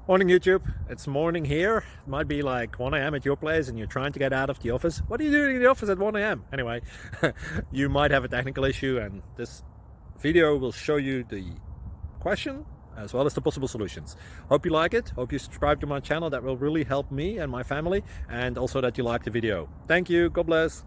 Morning YouTube, it's morning here. It might be like 1 a.m. at your place and you're trying to get out of the office. What are you doing in the office at 1 a.m.? Anyway, you might have a technical issue and this video will show you the question as well as the possible solutions. Hope you like it, hope you subscribe to my channel. That will really help me and my family, and also that you like the video. Thank you, God bless.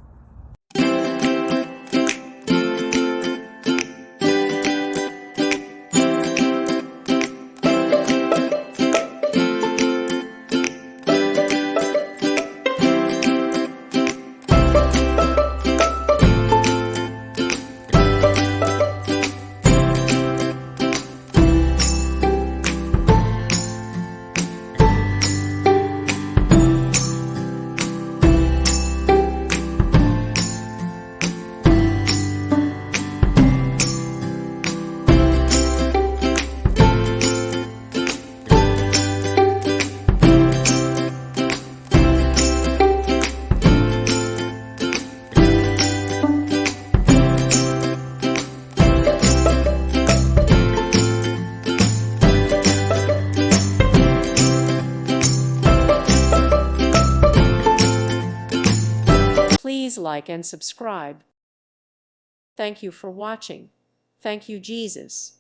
Please like and subscribe. Thank you for watching. Thank you, Jesus.